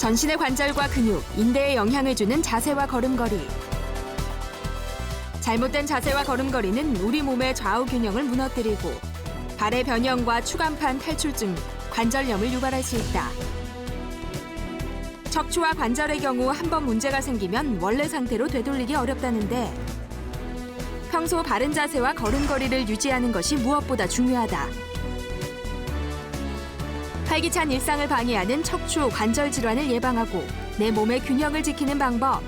전신의 관절과 근육, 인대에 영향을 주는 자세와 걸음걸이. 잘못된 자세와 걸음걸이는 우리 몸의 좌우 균형을 무너뜨리고 발의 변형과 추간판 탈출증, 관절염을 유발할 수 있다. 척추와 관절의 경우 한 번 문제가 생기면 원래 상태로 되돌리기 어렵다는데 평소 바른 자세와 걸음걸이를 유지하는 것이 무엇보다 중요하다. 활기찬 일상을 방해하는 척추, 관절 질환을 예방하고 내 몸의 균형을 지키는 방법.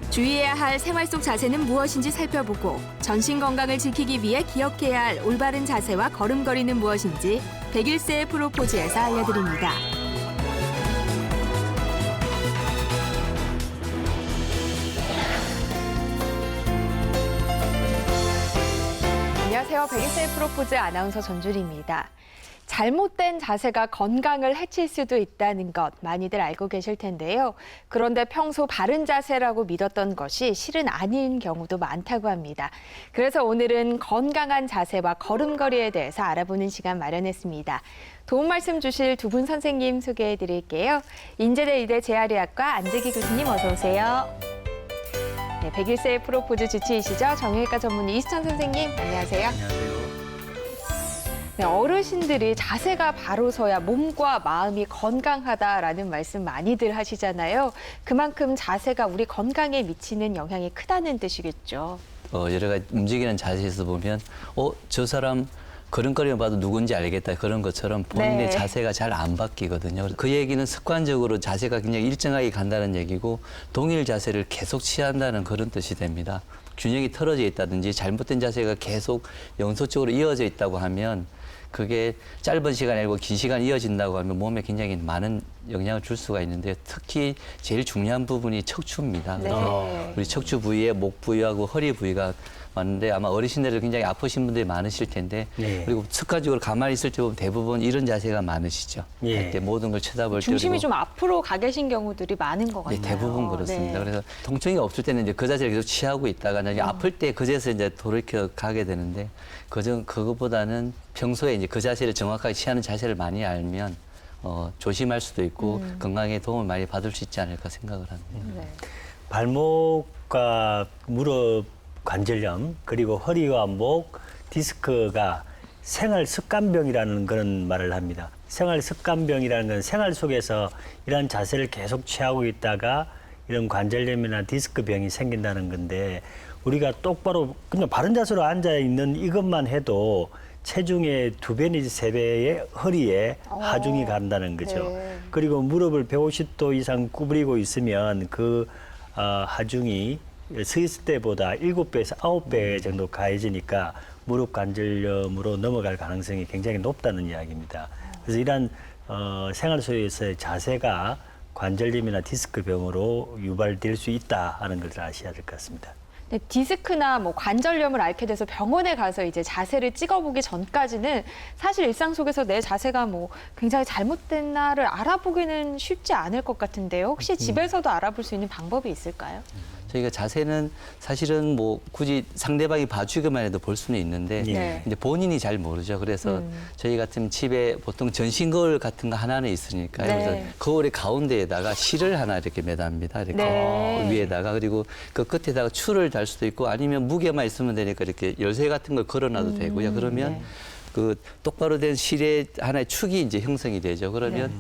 주의해야 할 생활 속 자세는 무엇인지 살펴보고 전신 건강을 지키기 위해 기억해야 할 올바른 자세와 걸음걸이는 무엇인지 101세의 프로포즈에서 알려드립니다. 안녕하세요. 101세의 프로포즈 아나운서 전주리입니다. 잘못된 자세가 건강을 해칠 수도 있다는 것 많이들 알고 계실 텐데요. 그런데 평소 바른 자세라고 믿었던 것이 실은 아닌 경우도 많다고 합니다. 그래서 오늘은 건강한 자세와 걸음걸이에 대해서 알아보는 시간 마련했습니다. 도움 말씀 주실 두 분 선생님 소개해 드릴게요. 인제대 의대 재활의학과 안재기 교수님 어서 오세요. 네, 101세의 프로포즈 주치의시죠. 정형외과 전문의 이수천 선생님 안녕하세요. 안녕하세요. 네, 어르신들이 자세가 바로 서야 몸과 마음이 건강하다라는 말씀 많이들 하시잖아요. 그만큼 자세가 우리 건강에 미치는 영향이 크다는 뜻이겠죠. 여러 가지 움직이는 자세에서 보면 저 사람 걸음걸이만 봐도 누군지 알겠다 그런 것처럼 본인의 네. 자세가 잘 안 바뀌거든요. 그 얘기는 습관적으로 자세가 굉장히 일정하게 간다는 얘기고 동일 자세를 계속 취한다는 그런 뜻이 됩니다. 균형이 틀어져 있다든지 잘못된 자세가 계속 연속적으로 이어져 있다고 하면 그게 짧은 시간이 아니고 긴 시간 이어진다고 하면 몸에 굉장히 많은 영향을 줄 수가 있는데 특히 제일 중요한 부분이 척추입니다. 네. 우리 척추 부위에 목 부위하고 허리 부위가 많은데 아마 어르신들 굉장히 아프신 분들이 많으실 텐데 네. 그리고 습관적으로 가만히 있을 때 보면 대부분 이런 자세가 많으시죠. 예. 할 때 모든 걸 쳐다볼 때 중심이 좀 앞으로 가 계신 경우들이 많은 것 같아요. 네, 대부분 그렇습니다. 네. 그래서 통증이 없을 때는 이제 그 자세를 계속 취하고 있다가 나중에 아플 때 그 자세에 이제 돌이켜 가게 되는데 그거보다는 평소에 이제 그 자세를 정확하게 취하는 자세를 많이 알면 조심할 수도 있고 건강에 도움을 많이 받을 수 있지 않을까 생각을 합니다. 네. 발목과 무릎 관절염 그리고 허리와 목 디스크가 생활 습관병이라는 그런 말을 합니다. 생활 습관병이라는 건 생활 속에서 이런 자세를 계속 취하고 있다가 이런 관절염이나 디스크 병이 생긴다는 건데 우리가 똑바로 그냥 바른 자세로 앉아 있는 이것만 해도 체중의 2배 내지 3배의 허리에 하중이 간다는 거죠. 네. 그리고 무릎을 150도 이상 구부리고 있으면 그 하중이 서 있을 때보다 7배에서 9배 정도 가해지니까 무릎 관절염으로 넘어갈 가능성이 굉장히 높다는 이야기입니다. 그래서 이러한 생활 속에서의 자세가 관절염이나 디스크 병으로 유발될 수 있다 하는 것을 아셔야 될 것 같습니다. 네, 디스크나 뭐 관절염을 앓게 돼서 병원에 가서 이제 자세를 찍어보기 전까지는 사실 일상 속에서 내 자세가 뭐 굉장히 잘못됐나를 알아보기는 쉽지 않을 것 같은데요. 혹시 집에서도 알아볼 수 있는 방법이 있을까요? 저희가 자세는 사실은 뭐 굳이 상대방이 봐주기만 해도 볼 수는 있는데 네. 이제 본인이 잘 모르죠. 그래서 저희 같은 집에 보통 전신 거울 같은 거 하나는 있으니까요. 네. 그래서 거울의 가운데에다가 실을 하나 이렇게 매답니다. 이렇게 네. 위에다가 그리고 그 끝에다가 추를 달 수도 있고 아니면 무게만 있으면 되니까 이렇게 열쇠 같은 걸 걸어놔도 되고요. 그러면 네. 그 똑바로 된 실의 하나의 축이 이제 형성이 되죠. 그러면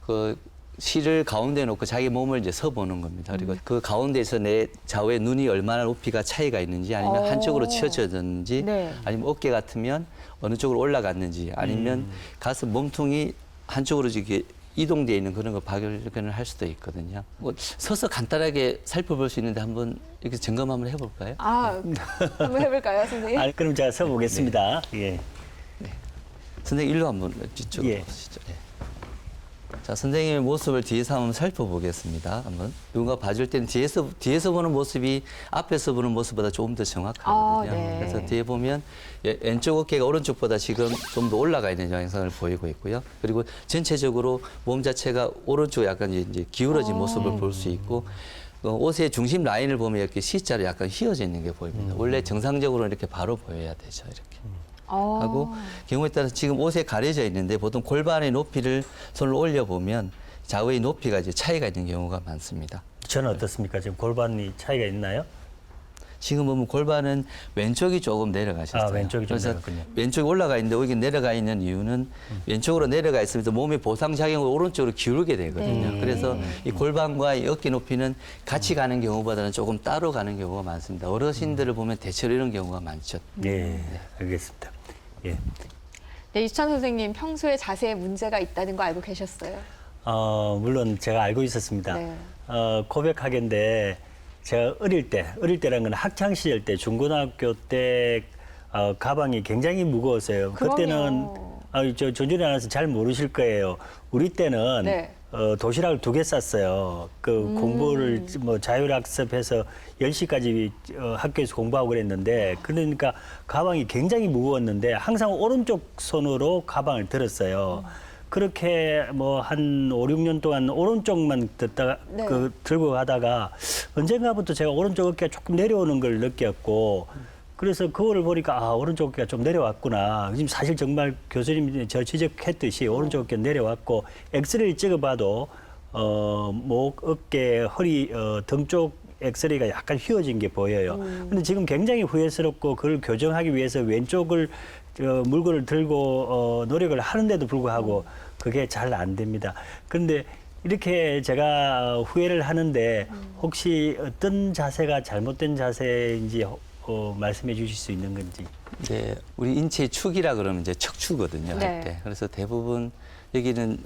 그 실을 가운데 놓고 자기 몸을 이제 서보는 겁니다. 그리고 그 가운데에서 내 좌우의 눈이 얼마나 높이가 차이가 있는지 아니면 한쪽으로 치우쳐졌는지 네. 아니면 어깨 같으면 어느 쪽으로 올라갔는지 아니면 가슴 몸통이 한쪽으로 이렇게 이동되어 있는 그런 거 발견을 할 수도 있거든요. 뭐 서서 간단하게 살펴볼 수 있는데 한번 이렇게 점검 한번 해볼까요? 아, 한번 해볼까요, 선생님? 그럼 제가 서보겠습니다. 예. 선생님 일로 한번 이쪽으로 예. 보시죠. 예. 자, 선생님의 모습을 뒤에서 한번 살펴보겠습니다. 한번 누군가 봐줄 때는 뒤에서 보는 모습이 앞에서 보는 모습보다 조금 더 정확하거든요. 아, 네. 그래서 뒤에 보면 왼쪽 어깨가 오른쪽보다 지금 좀 더 올라가 있는 양상을 보이고 있고요. 그리고 전체적으로 몸 자체가 오른쪽 약간 이제 기울어진 모습을 볼 수 있고 옷의 중심 라인을 보면 이렇게 C자로 약간 휘어져 있는 게 보입니다. 원래 정상적으로는 이렇게 바로 보여야 되죠. 이렇게. 하고 경우에 따라서 지금 옷에 가려져 있는데 보통 골반의 높이를 손을 올려보면 좌우의 높이가 이제 차이가 있는 경우가 많습니다. 저는 어떻습니까? 지금 골반이 차이가 있나요? 지금 보면 골반은 왼쪽이 조금 내려가셨어요. 아, 왼쪽이 좀 그래서 내려갔군요. 왼쪽이 올라가 있는데 여기 내려가 있는 이유는 왼쪽으로 내려가 있으면서 몸의 보상작용을 오른쪽으로 기울게 되거든요. 네. 그래서 이 골반과 이 어깨 높이는 같이 가는 경우보다는 조금 따로 가는 경우가 많습니다. 어르신들을 보면 대체로 이런 경우가 많죠. 예, 알겠습니다. 예. 네, 이수찬 선생님 평소에 자세에 문제가 있다는 거 알고 계셨어요? 물론 제가 알고 있었습니다. 네. 고백하건데 제가 어릴 때라는 건 학창 시절 때 중고등학교 때 가방이 굉장히 무거웠어요. 그럼요. 그때는 전준희 아나운서 잘 모르실 거예요. 우리 때는 네. 도시락을 2개 쌌어요. 공부를 뭐 자율학습해서 10시까지 학교에서 공부하고 그랬는데 그러니까 가방이 굉장히 무거웠는데 항상 오른쪽 손으로 가방을 들었어요. 그렇게 뭐 한 5, 6년 동안 오른쪽만 네. 들고 가다가 언젠가부터 제가 오른쪽 어깨가 조금 내려오는 걸 느꼈고 그래서 그거를 보니까 오른쪽 어깨가 좀 내려왔구나. 지금 사실 정말 교수님이 저 지적했듯이 오른쪽 어깨 내려왔고 엑스레이 찍어봐도 목, 어깨, 허리, 등 쪽 엑스레이가 약간 휘어진 게 보여요. 근데 지금 굉장히 후회스럽고 그걸 교정하기 위해서 왼쪽을 물건을 들고 노력을 하는데도 불구하고 그게 잘 안 됩니다. 그런데 이렇게 제가 후회를 하는데 혹시 어떤 자세가 잘못된 자세인지 말씀해 주실 수 있는 건지. 네, 우리 인체의 축이라 그러면 이제 척추거든요. 네. 할 때. 그래서 대부분 여기는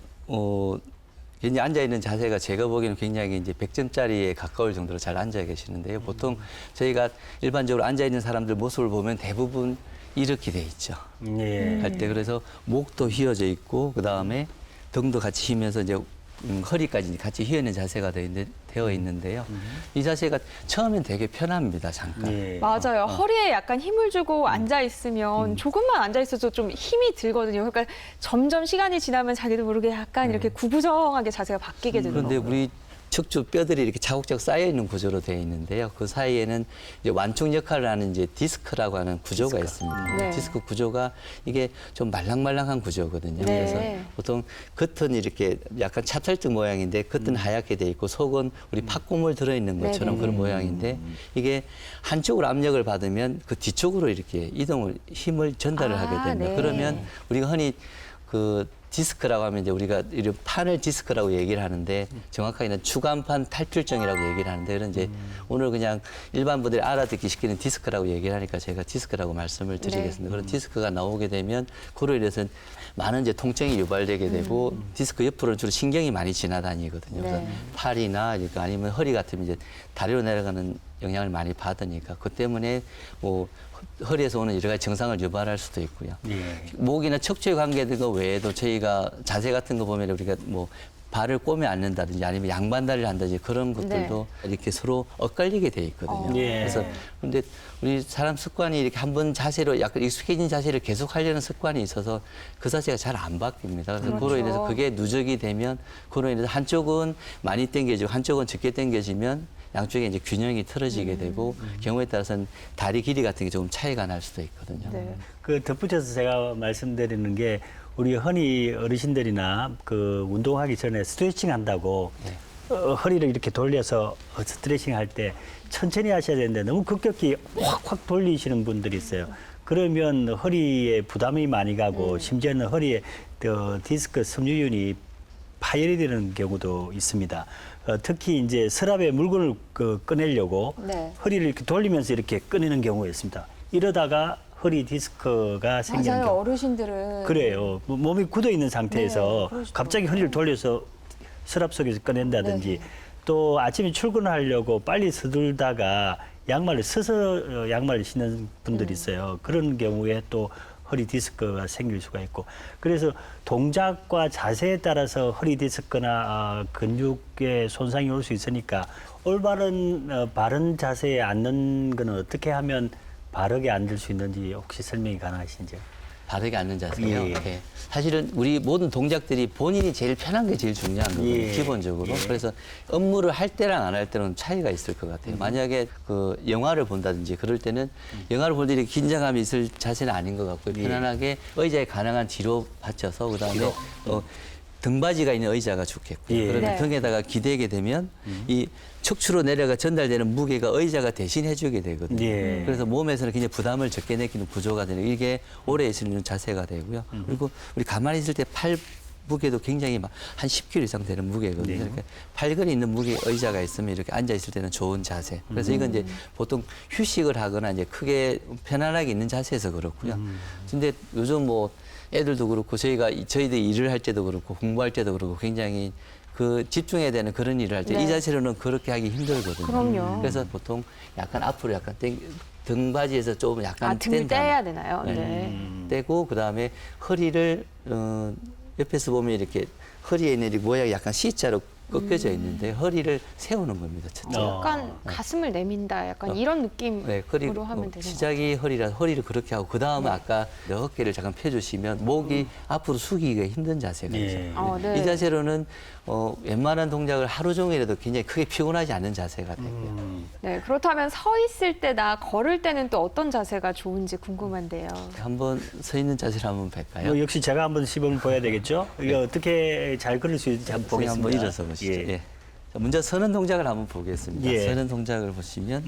굉장히 앉아 있는 자세가 제가 보기에는 굉장히 이제 100점짜리에 가까울 정도로 잘 앉아 계시는데요. 보통 저희가 일반적으로 앉아 있는 사람들 모습을 보면 대부분 이렇게 돼 있죠. 예. 할 때 그래서 목도 휘어져 있고 그 다음에 등도 같이 휘면서 이제 허리까지 같이 휘어있는 자세가 되어 있는데요. 이 자세가 처음엔 되게 편합니다. 잠깐. 예. 맞아요. 허리에 약간 힘을 주고 앉아 있으면 조금만 앉아 있어도 좀 힘이 들거든요. 그러니까 점점 시간이 지나면 자기도 모르게 약간 이렇게 구부정하게 자세가 바뀌게 되는 그런데 거예요. 우리 척추 뼈들이 이렇게 차곡차곡 쌓여 있는 구조로 되어 있는데요. 그 사이에는 이제 완충 역할을 하는 이제 디스크라고 하는 구조가 있습니다. 네. 디스크 구조가 이게 좀 말랑말랑한 구조거든요. 네. 그래서 보통 겉은 이렇게 약간 차털등 모양인데 겉은 하얗게 돼 있고 속은 우리 팥고물 들어있는 것처럼 네네. 그런 모양인데 이게 한쪽으로 압력을 받으면 그 뒤쪽으로 이렇게 힘을 전달을 하게 됩니다. 네. 그러면 우리가 흔히 그 디스크라고 하면 이제 우리가 이런 판을 디스크라고 얘기를 하는데 정확하게는 추간판 탈출증이라고 얘기를 하는데 그런 이제 오늘 그냥 일반 분들이 알아듣기 쉽게는 디스크라고 얘기를 하니까 제가 디스크라고 말씀을 드리겠습니다. 그런 디스크가 나오게 되면 그로 인해서 많은 이제 통증이 유발되게 되고 디스크 옆으로는 주로 신경이 많이 지나다니거든요. 그래서 네. 팔이나 이렇게 아니면 허리 같으면 이제 다리로 내려가는 영향을 많이 받으니까 그 때문에 뭐 허리에서 오는 여러 가지 증상을 유발할 수도 있고요. 예. 목이나 척추에 관계된 거 외에도 저희가 자세 같은 거 보면 우리가 뭐 발을 꼬매 앉는다든지 아니면 양반다리를 한다든지 그런 것들도 이렇게 서로 엇갈리게 돼 있거든요. 예. 그래서 근데 우리 사람 습관이 이렇게 한번 자세로 약간 익숙해진 자세를 계속 하려는 습관이 있어서 그 자세가 잘 안 바뀝니다. 그래서 그렇죠. 그로 인해서 그게 누적이 되면 그로 인해서 한쪽은 많이 당겨지고 한쪽은 적게 당겨지면 양쪽에 이제 균형이 틀어지게 되고 경우에 따라서는 다리 길이 같은 게 조금 차이가 날 수도 있거든요. 네. 그 덧붙여서 제가 말씀드리는 게 우리 흔히 어르신들이나 그 운동하기 전에 스트레칭 한다고 허리를 이렇게 돌려서 스트레칭 할 때 천천히 하셔야 되는데 너무 급격히 확확 돌리시는 분들이 있어요. 그러면 허리에 부담이 많이 가고 심지어는 허리에 디스크 섬유윤이 파열이 되는 경우도 있습니다. 특히 이제 서랍에 물건을 꺼내려고 네. 허리를 이렇게 돌리면서 이렇게 꺼내는 경우가 있습니다. 이러다가 허리 디스크가 생기는 맞아요. 경우. 어르신들은 그래요. 몸이 굳어 있는 상태에서 네, 그러시죠. 갑자기 허리를 돌려서 서랍 속에서 꺼낸다든지 네. 또 아침에 출근하려고 빨리 서둘다가 양말을 서서 양말을 신는 분들이 있어요. 그런 경우에 또 허리 디스크가 생길 수가 있고 그래서 동작과 자세에 따라서 허리 디스크나 근육에 손상이 올 수 있으니까 올바른 바른 자세에 앉는 거는 어떻게 하면 바르게 앉을 수 있는지 혹시 설명이 가능하신지요? 바르게 앉는 자세요. 예. 예. 사실은 우리 모든 동작들이 본인이 제일 편한 게 제일 중요한 거거든요. 예. 기본적으로. 예. 그래서 업무를 할 때랑 안 할 때는 차이가 있을 것 같아요. 만약에 그 영화를 본다든지 그럴 때는 영화를 볼 때 이렇게 긴장감이 있을 자세는 아닌 것 같고요. 예. 편안하게 의자에 가능한 뒤로 받쳐서 그다음에 뒤로? 등받이가 있는 의자가 좋겠고요. 예. 그러면 네. 등에다가 기대게 되면 이 척추로 내려가 전달되는 무게가 의자가 대신해 주게 되거든요. 예. 그래서 몸에서는 굉장히 부담을 적게 느끼는 구조가 되는 이게 오래 있을 수 있는 자세가 되고요. 그리고 우리 가만히 있을 때 팔 무게도 굉장히 막 한 10kg 이상 되는 무게거든요. 네. 이렇게 팔걸이 있는 무게 의자가 있으면 이렇게 앉아 있을 때는 좋은 자세. 그래서 이건 이제 보통 휴식을 하거나 이제 크게 편안하게 있는 자세에서 그렇고요. 근데 요즘 뭐 애들도 그렇고 저희들 일을 할 때도 그렇고 공부할 때도 그렇고 굉장히 그 집중해야 되는 그런 일을 할 때 이 네. 자세로는 그렇게 하기 힘들거든요. 그럼요. 그래서 보통 약간 앞으로 약간 등받이에서 좀 약간 등을 뗀 다음에 떼야 되나요? 네. 네. 떼고 그다음에 허리를 옆에서 보면 이렇게 허리에 있는 이 모양이 약간 C자로 꺾여져 있는데 허리를 세우는 겁니다. 첫째. 약간 가슴을 내민다. 약간 이런 느낌으로 네, 하면 되는 거죠. 시작이 허리라 허리를 그렇게 하고 그 다음에 아까 어깨를 잠깐 펴주시면 목이 앞으로 숙이기가 힘든 자세가 예. 있어요. 네. 이 자세로는 웬만한 동작을 하루 종일해도 굉장히 크게 피곤하지 않는 자세가 되고요. 네, 그렇다면 서 있을 때나 걸을 때는 또 어떤 자세가 좋은지 궁금한데요. 한번 서 있는 자세를 한번 뵐까요? 뭐 역시 제가 한번 시범을 보여야 되겠죠? 이게 어떻게 잘 그릴 수 있는지 한번 선생님 보겠습니다. 한번 일어서 보시죠. 예. 예. 자, 먼저 서는 동작을 한번 보겠습니다. 예. 서는 동작을 보시면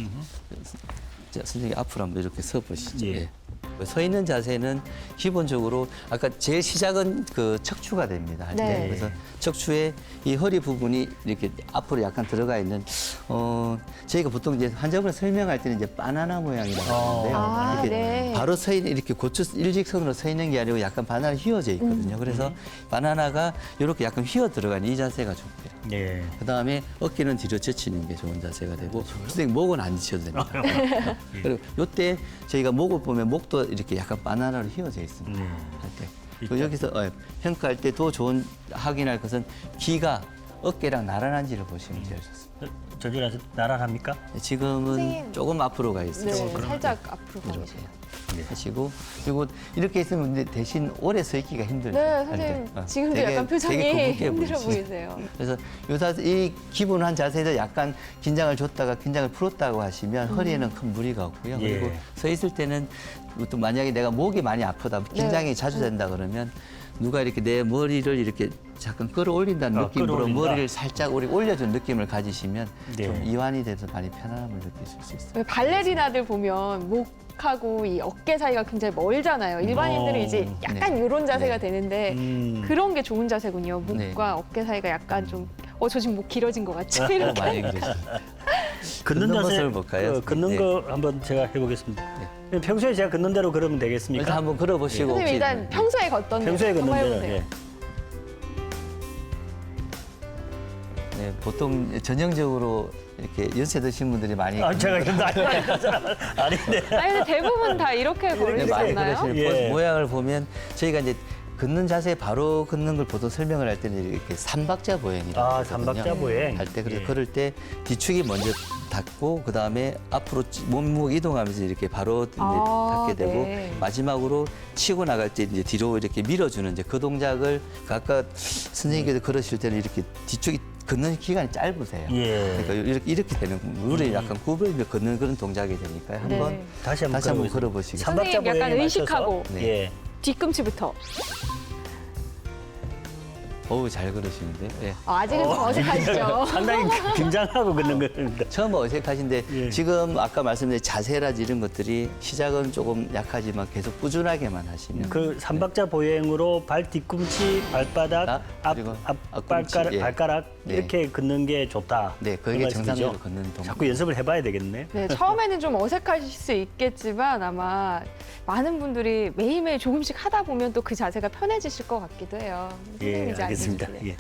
자, 선생님 앞으로 한번 이렇게 서 보시죠. 예. 예. 서 있는 자세는 기본적으로 아까 제일 시작은 그 척추가 됩니다. 할 때. 네. 그래서 척추의 이 허리 부분이 이렇게 앞으로 약간 들어가 있는 저희가 보통 이제 환자분을 설명할 때는 이제 바나나 모양이라고 하는데요. 아, 이렇게 네. 바로 서 있는 이렇게 일직선으로 서 있는 게 아니고 약간 바나나 휘어져 있거든요. 그래서 바나나가 이렇게 약간 휘어 들어가는 이 자세가 좋고요. 예. 그다음에 어깨는 뒤로 젖히는 게 좋은 자세가 되고 선생님 목은 안 드셔도 됩니다. 그리고 이때 저희가 목을 보면 목도 이렇게 약간 바나나로 휘어져 있습니다. 할 때. 그리고 여기서 평가할 때 더 좋은 확인할 것은 귀가 어깨랑 나란한지를 보시면 제일 좋습니다. 저쪽에서 나란합니까? 지금은 선생님. 조금 앞으로 가 있어요. 네, 살짝 앞으로 가보세요. 하시고 그리고 이렇게 있으면 근데 대신 오래 서 있기가 힘들죠. 네, 할 선생님 때. 지금도 되게- 약간 표정이 되게 구부게 힘들어 보이시죠? 보이세요. 그래서 이 기본한 자세에서 약간 긴장을 줬다가 긴장을 풀었다고 하시면 허리에는 큰 무리가 없고요. 예. 그리고 서 있을 때는 또 만약에 내가 목이 많이 아프다, 긴장이 네. 자주 된다 그러면 누가 이렇게 내 머리를 이렇게 잠깐 끌어올린다는 느낌으로 끌어올린다. 머리를 살짝 올려준 느낌을 가지시면 네. 좀 이완이 돼서 많이 편안함을 느끼실 수 있어요. 왜 발레리나들 보면 목하고 이 어깨 사이가 굉장히 멀잖아요. 일반인들은 이제 약간 이런 자세가 네. 되는데 그런 게 좋은 자세군요. 목과 네. 어깨 사이가 약간 좀 저 지금 목 길어진 것 같죠? 이렇게. 많이 그러시죠. 걷는 걷는 자세 모습을 볼까요? 걷는 네. 거 한번 제가 해보겠습니다. 평소에 제가 걷는 대로 걸으면 되겠습니까? 일단 한번 걸어보시고 선생님 혹시- 일단 평소에 걷던 평소에 대로 걷는 한번 대로. 해보세요. 예. 네, 보통 전형적으로 이렇게 연세 드신 분들이 많이 제가 이런 아닌데. 아니 근데 대부분 다 이렇게 네, 걸리지 많이 않나요? 그러시는 예. 모양을 보면 저희가 이제 걷는 자세 바로 걷는 걸 보통 설명을 할 때는 이렇게 삼박자 보행이라고 하거든요. 삼박자 보행. 할 때 그래서 예. 걸을 때 뒤축이 먼저 닿고 그다음에 앞으로 몸목 이동하면서 이렇게 바로 이제 아, 닿게 되고 네. 마지막으로 치고 나갈 때 이제 뒤로 이렇게 밀어주는 이제 그 동작을 아까 선생님께서 걸으실 때는 이렇게 뒤축이 걷는 기간이 짧으세요. 예. 그러니까 이렇게 되는 물을 약간 구부리며 걷는 그런 동작이 되니까 한번 네. 다시 한번 걸어보시겠습니다. 선생님 약간 보행에 의식하고. 맞춰서. 네. 예. 뒤꿈치부터. 어우 잘 걸으시는데. 예. 아직은 좀 어색하시죠? 상당히 긴장하고 걷는 겁니다. 처음 어색하신데 예. 지금 아까 말씀드린 자세라지 이런 것들이 시작은 조금 약하지만 계속 꾸준하게만 하시면 그 삼박자 보행으로 발 뒤꿈치, 발바닥, 그리고 앞꿈치, 예. 발가락 네. 이렇게 걷는 게 좋다. 네, 그 그게 말씀이죠? 정상적으로 걷는 동작. 자꾸 연습을 해봐야 되겠네. 네, 처음에는 좀 어색하실 수 있겠지만 아마 많은 분들이 매일매일 조금씩 하다 보면 또 그 자세가 편해지실 것 같기도 해요. 예, 선생님이지 알겠습니다. 않으실래요? 예.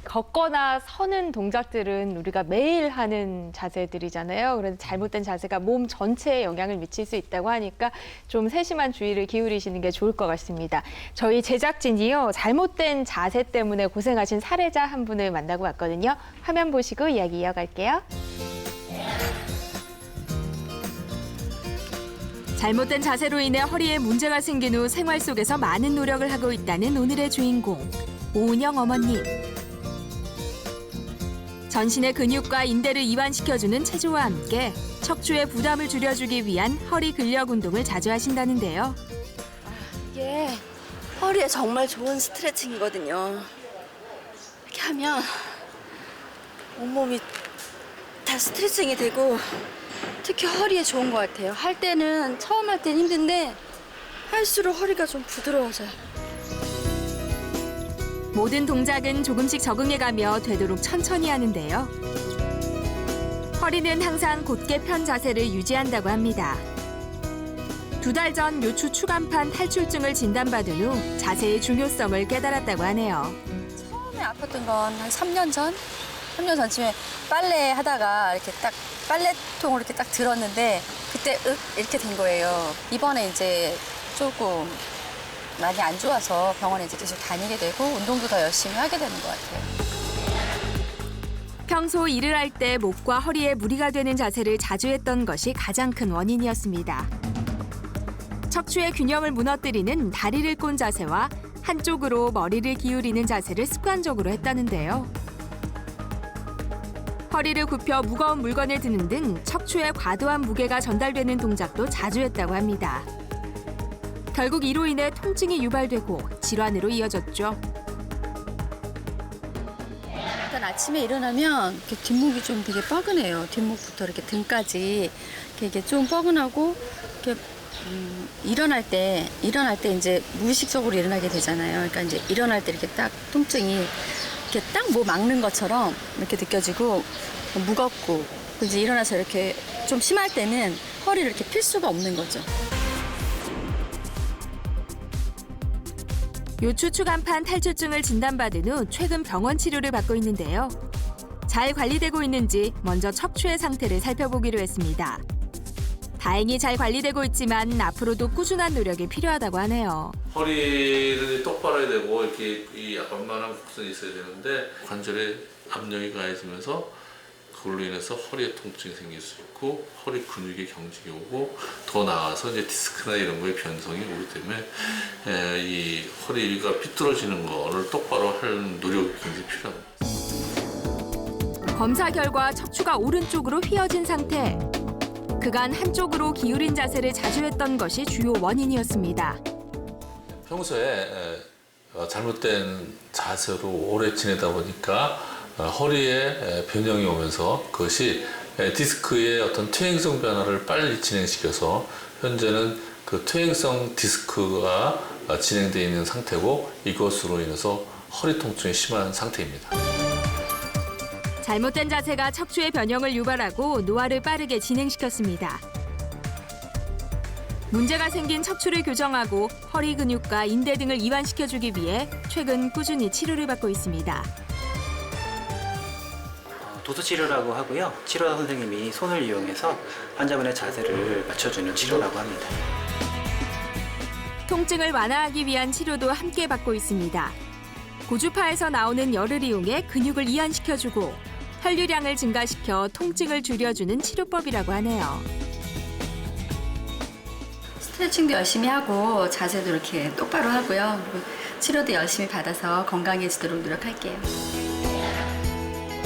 걷거나 서는 동작들은 우리가 매일 하는 자세들이잖아요. 그래서 잘못된 자세가 몸 전체에 영향을 미칠 수 있다고 하니까 좀 세심한 주의를 기울이시는 게 좋을 것 같습니다. 저희 제작진이요, 잘못된 자세 때문에 고생하신 사례자 한 분을 만나고 왔거든요. 화면 보시고 이야기 이어갈게요. 잘못된 자세로 인해 허리에 문제가 생긴 후 생활 속에서 많은 노력을 하고 있다는 오늘의 주인공, 오은영 어머님. 전신의 근육과 인대를 이완시켜주는 체조와 함께 척추의 부담을 줄여주기 위한 허리 근력 운동을 자주 하신다는데요. 이게 허리에 정말 좋은 스트레칭이거든요. 이렇게 하면 온몸이 다 스트레칭이 되고 특히 허리에 좋은 것 같아요. 할 때는 처음 할 때는 힘든데 할수록 허리가 좀 부드러워져요. 모든 동작은 조금씩 적응해가며 되도록 천천히 하는데요. 허리는 항상 곧게 편 자세를 유지한다고 합니다. 2달 전 요추 추간판 탈출증을 진단받은 후 자세의 중요성을 깨달았다고 하네요. 처음에 아팠던 건 한 3년 전? 3년 전쯤에 빨래 하다가 이렇게 딱 빨래통을 이렇게 딱 들었는데 그때 이렇게 된 거예요. 이번에 이제 조금 많이 안 좋아서 병원에 이제 계속 다니게 되고 운동도 더 열심히 하게 되는 것 같아요. 평소 일을 할 때 목과 허리에 무리가 되는 자세를 자주 했던 것이 가장 큰 원인이었습니다. 척추의 균형을 무너뜨리는 다리를 꼰 자세와 한쪽으로 머리를 기울이는 자세를 습관적으로 했다는데요. 허리를 굽혀 무거운 물건을 드는 등 척추에 과도한 무게가 전달되는 동작도 자주 했다고 합니다. 결국 이로 인해 통증이 유발되고 질환으로 이어졌죠. 일단 아침에 일어나면 이렇게 뒷목이 좀 되게 뻐근해요. 뒷목부터 이렇게 등까지 이게 좀 뻐근하고 이렇게 일어날 때 이제 무의식적으로 일어나게 되잖아요. 그러니까 이제 일어날 때 이렇게 딱 통증이 이렇게 딱 뭐 막는 것처럼 이렇게 느껴지고 무겁고 이제 일어나서 이렇게 좀 심할 때는 허리를 이렇게 필 수가 없는 거죠. 요추 추간판 탈출증을 진단받은 후 최근 병원 치료를 받고 있는데요. 잘 관리되고 있는지 먼저 척추의 상태를 살펴보기로 했습니다. 다행히 잘 관리되고 있지만 앞으로도 꾸준한 노력이 필요하다고 하네요. 허리를 똑바로 해야 되고 이렇게 이 완만한 곡선이 있어야 되는데 관절에 압력이 가해지면서 그걸로 인해서 허리에 통증이 생길 수 있고 허리 근육의 경직이 오고 더 나아가서 이제 디스크나 이런 거에 변성이 오기 때문에 이 허리가 삐뚤어지는 거를 똑바로 할 노력이 굉장히 필요합니다. 검사 결과 척추가 오른쪽으로 휘어진 상태. 그간 한쪽으로 기울인 자세를 자주 했던 것이 주요 원인이었습니다. 평소에 잘못된 자세로 오래 지내다 보니까 허리에 변형이 오면서 그것이 디스크의 어떤 퇴행성 변화를 빨리 진행시켜서 현재는 그 퇴행성 디스크가 진행되어 있는 상태고 이것으로 인해서 허리 통증이 심한 상태입니다. 잘못된 자세가 척추의 변형을 유발하고 노화를 빠르게 진행시켰습니다. 문제가 생긴 척추를 교정하고 허리 근육과 인대 등을 이완시켜주기 위해 최근 꾸준히 치료를 받고 있습니다. 도수치료라고 하고요. 치료 선생님이 손을 이용해서 환자분의 자세를 맞춰주는 치료라고 합니다. 통증을 완화하기 위한 치료도 함께 받고 있습니다. 고주파에서 나오는 열을 이용해 근육을 이완시켜주고 혈류량을 증가시켜 통증을 줄여주는 치료법이라고 하네요. 스트레칭도 열심히 하고 자세도 이렇게 똑바로 하고요. 그리고 치료도 열심히 받아서 건강해지도록 노력할게요.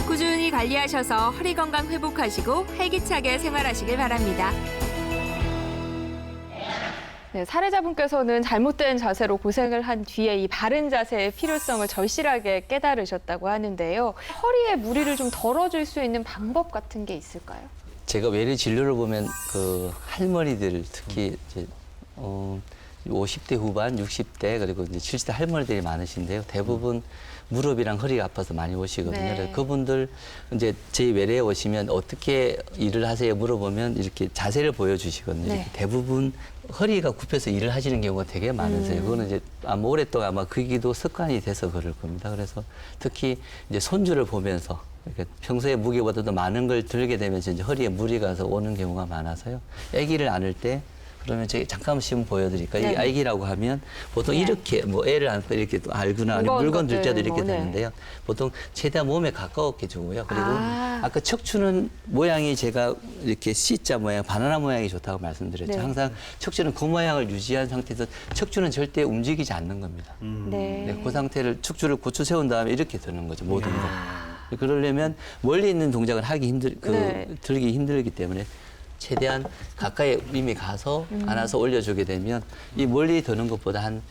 꾸준히 관리하셔서 허리 건강 회복하시고 활기차게 생활하시길 바랍니다. 네, 사례자분께서는 잘못된 자세로 고생을 한 뒤에 이 바른 자세의 필요성을 절실하게 깨달으셨다고 하는데요. 허리에 무리를 좀 덜어줄 수 있는 방법 같은 게 있을까요? 제가 외래 진료를 보면 그 할머니들 특히 이제 50대 후반, 60대 그리고 이제 70대 할머니들이 많으신데요. 대부분 무릎이랑 허리가 아파서 많이 오시거든요. 네. 그래서 그분들 이제 저희 외래에 오시면 어떻게 일을 하세요 물어보면 이렇게 자세를 보여주시거든요. 네. 이렇게 대부분 허리가 굽혀서 일을 하시는 경우가 되게 많으세요. 그거는 이제 아마 오랫동안 아마 그기도 습관이 돼서 그럴 겁니다. 그래서 특히 이제 손주를 보면서 이렇게 평소에 무게보다도 많은 걸 들게 되면 이제 허리에 무리가 가서 오는 경우가 많아서요. 아기를 안을 때 그러면 제가 잠깐 시험 보여드릴까요? 네. 이 아기라고 하면 보통 네. 이렇게 뭐 애를 안고 이렇게 또 알거나 아니면 무거운 물건 들 때도 것들, 이렇게 뭐, 네. 되는데요. 보통 최대한 몸에 가까웠게 주고요. 그리고 아. 아까 척추는 모양이 제가 이렇게 C자 모양, 바나나 모양이 좋다고 말씀드렸죠. 네. 항상 척추는 그 모양을 유지한 상태에서 척추는 절대 움직이지 않는 겁니다. 네. 네, 그 상태를 척추를 고추 세운 다음에 이렇게 드는 거죠. 모든 거. 그러려면 멀리 있는 동작을 하기 네. 들기 힘들기 때문에 최대한 가까이 이미 가서 안아서 올려주게 되면 이 멀리 드는 것보다 한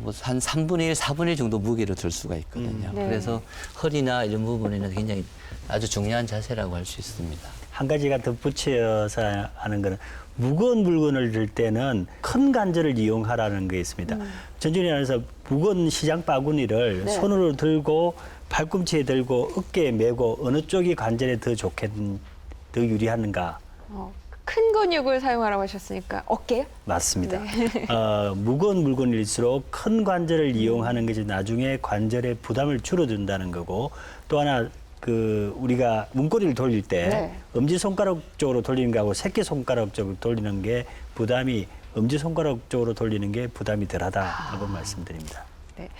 3분의 1, 4분의 1 정도 무게를 들 수가 있거든요. 네. 그래서 허리나 이런 부분에는 굉장히 아주 중요한 자세라고 할 수 있습니다. 한 가지가 덧붙여서 하는 거는 무거운 물건을 들 때는 큰 관절을 이용하라는 게 있습니다. 전준이 안에서 무거운 시장 바구니를 네. 손으로 들고 팔꿈치에 들고 어깨에 메고 어느 쪽이 관절에 더 유리하는가? 큰 근육을 사용하라고 하셨으니까 어깨요? 맞습니다. 무거운 물건일수록 큰 관절을 이용하는 것이 나중에 관절의 부담을 줄여준다는 거고 또 하나 우리가 문고리를 돌릴 때 네. 엄지손가락 쪽으로 돌리는 거하고 새끼손가락 쪽으로 돌리는 게 부담이 엄지손가락 쪽으로 돌리는 게 부담이 덜하다고 말씀드립니다. 네.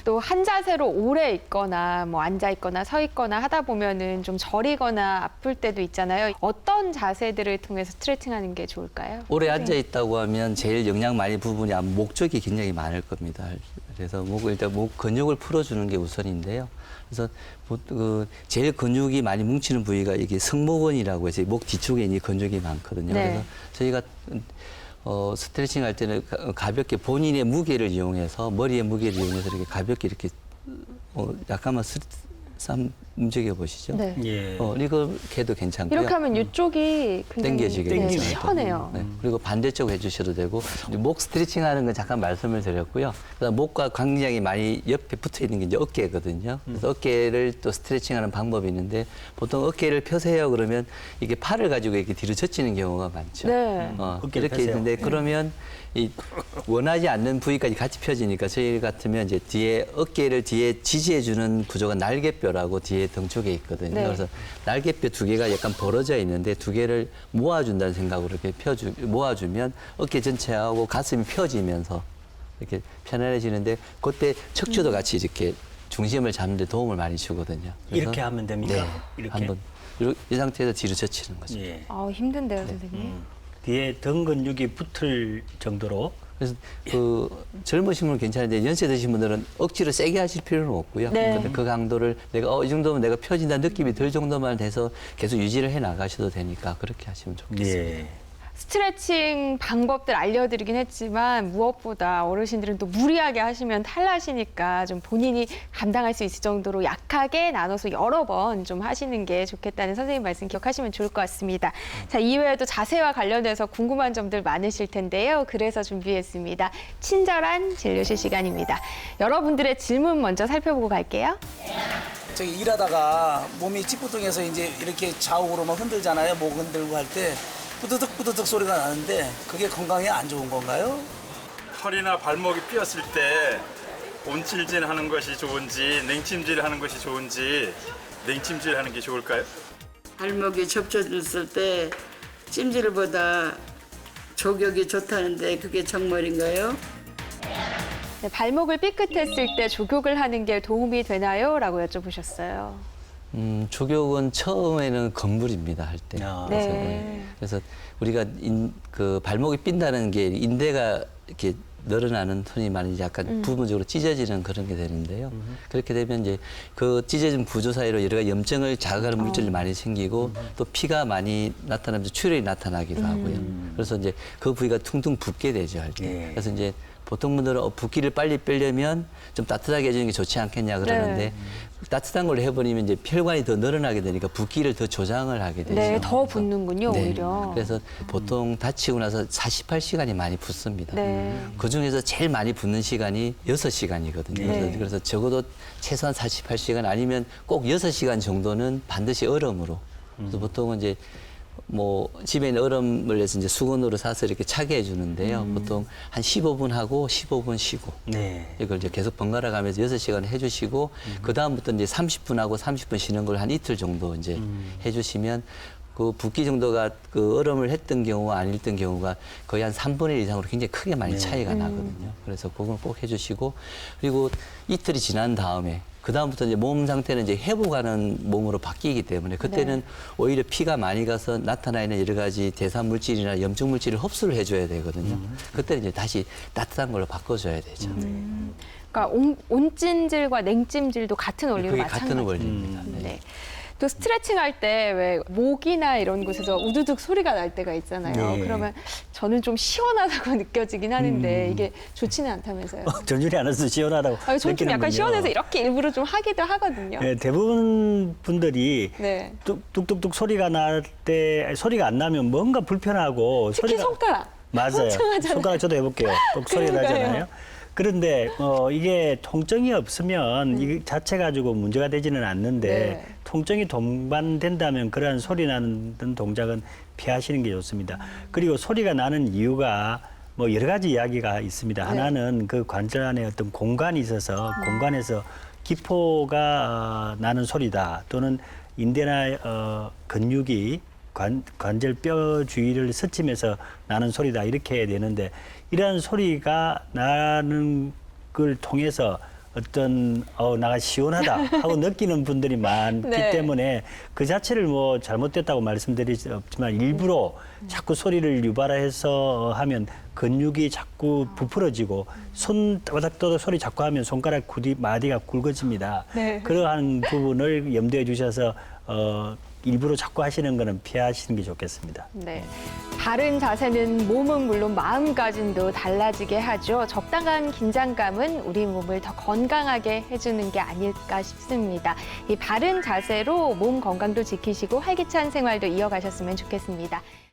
또 한 자세로 오래 있거나 뭐 앉아 있거나 서 있거나 하다 보면은 좀 저리거나 아플 때도 있잖아요. 어떤 자세들을 통해서 스트레칭하는 게 좋을까요? 오래 앉아 있다고 하면 제일 영향 많이 부분이 아마 목 쪽이 굉장히 많을 겁니다. 그래서 일단 목 근육을 풀어주는 게 우선인데요. 그래서 제일 근육이 많이 뭉치는 부위가 이게 승모근이라고 해서 목 뒤쪽에 이 근육이 많거든요. 네. 그래서 저희가 스트레칭 할 때는 가볍게 본인의 무게를 이용해서 머리의 무게를 이용해서 이렇게 가볍게 이렇게 약간만 움직여 보시죠. 네. 예. 이렇게 해도 괜찮고요. 이렇게 하면 이쪽이 굉장히 당겨지게 네, 되죠. 편해요. 네. 그리고 반대쪽 해주셔도 되고 목 스트레칭 하는 건 잠깐 말씀을 드렸고요. 그다음 목과 굉장히 많이 옆에 붙어 있는 게 이제 어깨거든요. 그래서 어깨를 또 스트레칭하는 방법이 있는데 보통 어깨를 펴세요 그러면 이게 팔을 가지고 이렇게 뒤로 젖히는 경우가 많죠. 네. 어깨를 이렇게 펴세요. 있는데 그러면 이 원하지 않는 부위까지 같이 펴지니까 저희 같으면 이제 뒤에 어깨를 뒤에 지지해주는 구조가 날개뼈라고 뒤에 등 쪽에 있거든요. 네. 그래서 날개뼈 두 개가 약간 벌어져 있는데 두 개를 모아준다는 생각으로 이렇게 모아주면 어깨 전체하고 가슴이 펴지면서 이렇게 편안해지는데 그때 척추도 같이 이렇게 중심을 잡는 데 도움을 많이 주거든요. 그래서 이렇게 하면 됩니까? 네. 이렇게? 한번 이 상태에서 뒤로 젖히는 거죠. 예. 힘든데요, 선생님. 뒤에 등 근육이 붙을 정도로 그래서 젊으신 분은 괜찮은데 연세 드신 분들은 억지로 세게 하실 필요는 없고요. 네. 근데 그 강도를 내가 이 정도면 내가 펴진다 느낌이 들 정도만 돼서 계속 유지를 해 나가셔도 되니까 그렇게 하시면 좋겠습니다. 예. 스트레칭 방법들 알려드리긴 했지만 무엇보다 어르신들은 또 무리하게 하시면 탈나시니까 좀 본인이 감당할 수 있을 정도로 약하게 나눠서 여러 번 좀 하시는 게 좋겠다는 선생님 말씀 기억하시면 좋을 것 같습니다. 자, 이외에도 자세와 관련해서 궁금한 점들 많으실 텐데요. 그래서 준비했습니다. 친절한 진료실 시간입니다. 여러분들의 질문 먼저 살펴보고 갈게요. 저기 일하다가 몸이 찌뿌둥해서 이제 이렇게 좌우로 막 흔들잖아요. 목 흔들고 할 때 뿌드득 뿌드득 소리가 나는데 그게 건강에 안 좋은 건가요? 허리나 발목이 삐었을 때 온찜질하는 것이 좋은지 냉찜질하는 것이 좋은지 냉찜질하는 게 좋을까요? 발목이 접혀졌을 때 찜질보다 족욕이 좋다는데 그게 정말인가요? 네, 발목을 삐끗했을 때 족욕을 하는 게 도움이 되나요? 라고 여쭤보셨어요. 족욕은 처음에는 건물입니다 할 때. 아. 네. 그래서 우리가 발목이 삔다는 게 인대가 이렇게 늘어나는 흔히 말하는 약간 부분적으로 찢어지는 그런 게 되는데요. 그렇게 되면 이제 그 찢어진 구조 사이로 여러 가지 염증을 자극하는 물질이 많이 생기고 또 피가 많이 나타나면서 출혈이 나타나기도 하고요. 그래서 이제 그 부위가 퉁퉁 붓게 되죠 할 때. 예. 그래서 이제 보통 분들은 붓기를 빨리 빼려면 좀 따뜻하게 해주는 게 좋지 않겠냐 그러는데 네. 따뜻한 걸 해버리면 이제 혈관이 더 늘어나게 되니까 붓기를 더 조장을 하게 되죠. 네, 더 붓는군요, 네. 오히려. 그래서 보통 다치고 나서 48시간이 많이 붓습니다. 네. 그 중에서 제일 많이 붓는 시간이 6시간이거든요. 네. 그래서 적어도 최소한 48시간 아니면 꼭 6시간 정도는 반드시 얼음으로. 그래서 보통은 이제 뭐 집에 있는 얼음을 내서 이제 수건으로 사서 이렇게 차게 해주는데요. 보통 한 15분 하고 15분 쉬고. 네. 이걸 이제 계속 번갈아 가면서 6시간 해주시고, 그다음부터 이제 30분 하고 30분 쉬는 걸 한 이틀 정도 이제 해주시면 그 붓기 정도가 그 얼음을 했던 경우와 아니었던 경우가 거의 한 3분의 1 이상으로 굉장히 크게 많이 차이가 나거든요. 그래서 그건 꼭 해주시고 그리고 이틀이 지난 다음에 그 다음부터 이제 몸 상태는 이제 회복하는 몸으로 바뀌기 때문에 그때는 오히려 피가 많이 가서 나타나 있는 여러 가지 대사 물질이나 염증 물질을 흡수를 해줘야 되거든요. 그때는 이제 다시 따뜻한 걸로 바꿔줘야 되죠. 그러니까 온찜질과 냉찜질도 같은 원리로 그게 마찬가지. 같은 원리입니다. 네. 네. 또 스트레칭 할 때 왜 목이나 이런 곳에서 우두둑 소리가 날 때가 있잖아요. 네. 그러면 저는 좀 시원하다고 느껴지긴 하는데 이게 좋지는 않다면서요. 전율이 않아서 시원하다고 저는 좀 약간 느끼는군요. 시원해서 이렇게 일부러 좀 하기도 하거든요. 네, 대부분 분들이 네. 뚝뚝뚝 소리가 날 때 소리가 안 나면 뭔가 불편하고 특히 손가락. 맞아요. 엄청 하잖아요. 손가락 저도 해볼게요. 뚝 소리가 그러니까요. 나잖아요. 그런데 이게 통증이 없으면 이 자체 가지고 문제가 되지는 않는데 네. 통증이 동반된다면 그러한 소리 나는 동작은 피하시는 게 좋습니다. 그리고 소리가 나는 이유가 뭐 여러 가지 이야기가 있습니다. 하나는 그 관절 안에 어떤 공간이 있어서 공간에서 기포가 나는 소리다. 또는 인대나 근육이 관절 뼈 주위를 스치면서 나는 소리다 이렇게 해야 되는데 이러한 소리가 나는 걸 통해서 어떤 나가 시원하다 하고 느끼는 분들이 많기 네. 때문에 그 자체를 뭐 잘못됐다고 말씀드릴 수 없지만 일부러 자꾸 소리를 유발해서 하면 근육이 자꾸 부풀어지고 손 따닥따닥 소리 자꾸 하면 손가락 마디가 굵어집니다. 네. 그러한 부분을 염두에 주셔서 일부러 자꾸 하시는 거는 피하시는 게 좋겠습니다. 네. 바른 자세는 몸은 물론 마음가짐도 달라지게 하죠. 적당한 긴장감은 우리 몸을 더 건강하게 해주는 게 아닐까 싶습니다. 이 바른 자세로 몸 건강도 지키시고 활기찬 생활도 이어가셨으면 좋겠습니다.